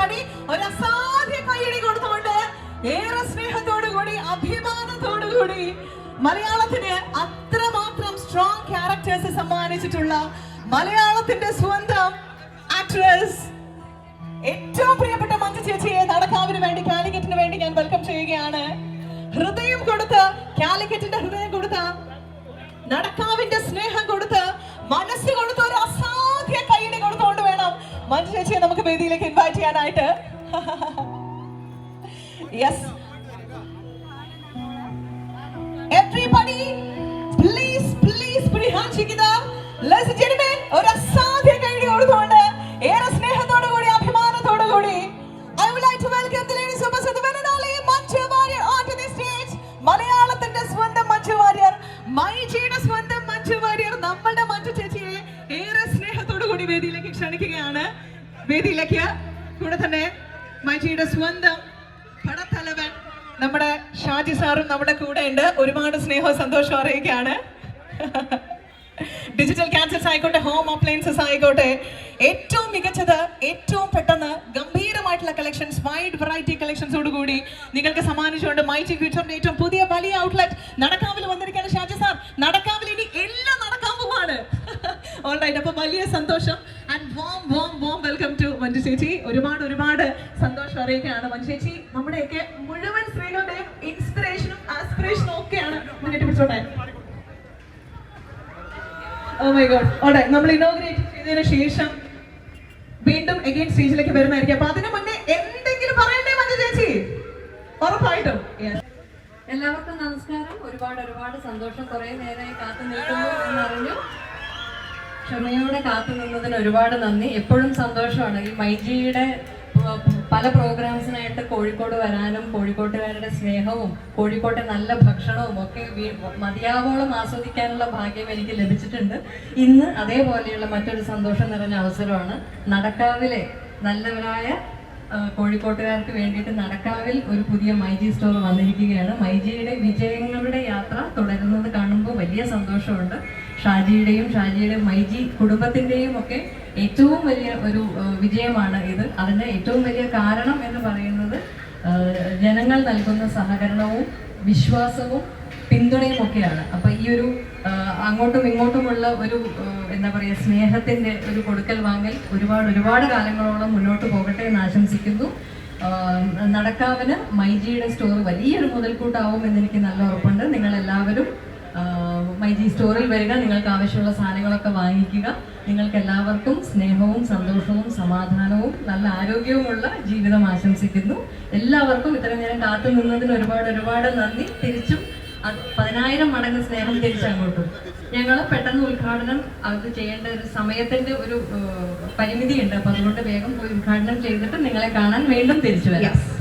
പരിപാടി ഒരു അസാധ്യ കൈയടി കൊടുത്തുകൊണ്ട് ഏറെ സ്നേഹത്തോടുകൂടി അഭിമാനത്തോടുകൂടി മലയാളത്തിന് അത്രമാത്രം സ്ട്രോങ് ക്യാരക്ടേഴ്സ് സമ്മാനിച്ചിട്ടുള്ള മലയാളത്തിന്റെ സ്വന്തം ആക്ട്രസ് ഏറ്റവും പ്രിയപ്പെട്ട മഞ്ജു ചേച്ചിയെ നടക്കാവിന് വേണ്ടി കാലിക്കറ്റിന് വേണ്ടി ഞാൻ വെൽക്കം ചെയ്യുകയാണ്. ഹൃദയം കൊടുത്ത് കാലിക്കറ്റിന്റെ ഹൃദയം കൊടുത്ത നടക്കാവിന്റെ സ്നേഹം കൊടുത്ത് മനസ്സ് കൊടുത്ത് ഒരു അസാധ്യ കൈയ്യടി കൊടുത്തുകൊണ്ട് വേണം മഞ്ജു ചേച്ചിയെ നമുക്ക് വേദിയിലേക്ക് ഇൻവൈറ്റ് ചെയ്യാനായിട്ട്. Yes, everybody please put your hands together. Ladies and gentlemen, ഒരു അസാധ്യ കൈയ്യടി കൊടുത്തുകൊണ്ട് ഏറെ സ്നേഹത്തോടുകൂടി അഭിമാനത്തോടുകൂടി I would like to welcome the ladies of the one and only Manju Warrior onto the stage. മലയാളത്തിന്റെ സ്വന്തം മഞ്ജു വാര്യർ, മൈജിയുടെ സ്വന്തം മഞ്ജു വാര്യർ നമ്മളുടെ മഞ്ജു ചേച്ചിയെ ഏറെ സ്നേഹത്തോടുകൂടി വേദിയിലേക്ക് ക്ഷണിക്കുകയാണ്. വേദിയിലേക്ക് കൂടെ തന്നെ മൈജിയുടെ സ്വന്തം പടത്തലവൻ നമ്മുടെ ഷാജി സാറും നമ്മുടെ കൂടെ ഉണ്ട്. ഒരുപാട് സ്നേഹവും സന്തോഷവും അറിയിക്കുകയാണ്. ഡിജിറ്റൽ ക്യാൻസൽസ് ആയിക്കോട്ടെ, ഹോം അപ്ലയൻസസ് ആയിക്കോട്ടെ, ഏറ്റവും മികച്ചത് ഏറ്റവും പെട്ടെന്ന് ഗംഭീരമായിട്ടുള്ള കളക്ഷൻസ്, വൈഡ് വെറൈറ്റി കളക്ഷൻസോടുകൂടി നിങ്ങൾക്ക് സമ്മാനിച്ചുകൊണ്ട് മൈജി ഫ്യൂച്ചറിന്റെ ഏറ്റവും പുതിയ വലിയ ഔട്ട്ലെറ്റ് നടക്കാവിൽ വന്നിരിക്കുകയാണ് ഷാജി സാർ. നടക്കാവിൽ ഇനി എല്ലാം നടക്കാൻ പോവാണ്. ഓൾറൈറ്റ്, അപ്പൊ വലിയ സന്തോഷം and warm welcome to Manju ചേച്ചി. ഒരുപാട് സന്തോഷം അറിയിക്കുകയാണ്. മഞ്ജു ചേച്ചി നമ്മുടെയൊക്കെ മുഴുവൻ സ്ത്രീകളുടെയും ഇൻസ്പിറേഷനും ആസ്പിറേഷനും ഒക്കെയാണ്. മുന്നിട്ട് പിടിച്ചോട്ടെ. Oh my God. Alright, നമ്മൾ ഇനോഗ്രേറ്റ് ചെയ്തതിനു ശേഷം വീണ്ടും അഗൈൻ സ്റ്റേജിലേക്ക് വരുന്നതായിരിക്കും. അപ്പൊ അതിനു മുന്നേ എന്തെങ്കിലും പറയണ്ടേ മഞ്ജു ചേച്ചി? ഉറപ്പായിട്ടും. എല്ലാവർക്കും നമസ്കാരം. ഒരുപാട് സന്തോഷം. കുറെ നേരമായി കാത്തു നിൽക്കുന്നു എന്നറിഞ്ഞു. ക്ഷമയോടെ കാത്തു നിന്നതിന് ഒരുപാട് നന്ദി. എപ്പോഴും സന്തോഷമാണ് ഈ മൈജിയുടെ പല പ്രോഗ്രാംസിനായിട്ട് കോഴിക്കോട് വരാനും കോഴിക്കോട്ടുകാരുടെ സ്നേഹവും കോഴിക്കോട്ടെ നല്ല ഭക്ഷണവും ഒക്കെ മതിയാവോളം ആസ്വദിക്കാനുള്ള ഭാഗ്യം എനിക്ക് ലഭിച്ചിട്ടുണ്ട്. ഇന്ന് അതേപോലെയുള്ള മറ്റൊരു സന്തോഷം നിറഞ്ഞ അവസരമാണ്. നടക്കാവിലെ നല്ലവരായ കോഴിക്കോട്ടുകാർക്ക് വേണ്ടിയിട്ട് നടക്കാവിൽ ഒരു പുതിയ മൈജി സ്റ്റോർ വന്നിരിക്കുകയാണ്. മൈജിയുടെ വിജയങ്ങളുടെ യാത്ര തുടരുന്നത് കാണുമ്പോൾ വലിയ സന്തോഷമുണ്ട്. ഷാജിയുടെയും മൈജി കുടുംബത്തിൻ്റെയും ഒക്കെ ഏറ്റവും വലിയ ഒരു വിജയമാണ് ഇത്. അതിൻ്റെ ഏറ്റവും വലിയ കാരണം എന്ന് പറയുന്നത് ജനങ്ങൾ നൽകുന്ന സഹകരണവും വിശ്വാസവും പിന്തുണയും ഒക്കെയാണ്. അപ്പം ഈ ഒരു അങ്ങോട്ടും ഇങ്ങോട്ടുമുള്ള ഒരു എന്താ പറയുക സ്നേഹത്തിൻ്റെ ഒരു കൊടുക്കൽ വാങ്ങൽ ഒരുപാട് കാലങ്ങളോളം മുന്നോട്ട് പോകട്ടെ എന്ന് ആശംസിക്കുന്നു. നടക്കാവിന് മൈജിയുടെ സ്റ്റോർ വലിയൊരു മുതൽക്കൂട്ടാവും എന്നെനിക്ക് നല്ല ഉറപ്പുണ്ട്. നിങ്ങളെല്ലാവരും മൈജി സ്റ്റോറിൽ വരിക, നിങ്ങൾക്ക് ആവശ്യമുള്ള സാധനങ്ങളൊക്കെ വാങ്ങിക്കുക. നിങ്ങൾക്ക് എല്ലാവർക്കും സ്നേഹവും സന്തോഷവും സമാധാനവും നല്ല ആരോഗ്യവുമുള്ള ജീവിതം ആശംസിക്കുന്നു. എല്ലാവർക്കും ഇത്രയും നേരം കാത്തു നിന്നതിന് ഒരുപാട് നന്ദി. തിരിച്ചും 10,000 മടങ്ങ് സ്നേഹം തിരിച്ചങ്ങോട്ടും. ഞങ്ങൾ പെട്ടെന്ന് ഉദ്ഘാടനം അത് ചെയ്യേണ്ട ഒരു സമയത്തിന്റെ ഒരു പരിമിതിയുണ്ട്. അപ്പൊ അതുകൊണ്ട് വേഗം പോയി ഉദ്ഘാടനം ചെയ്തിട്ട് നിങ്ങളെ കാണാൻ വീണ്ടും തിരിച്ചു വരാം.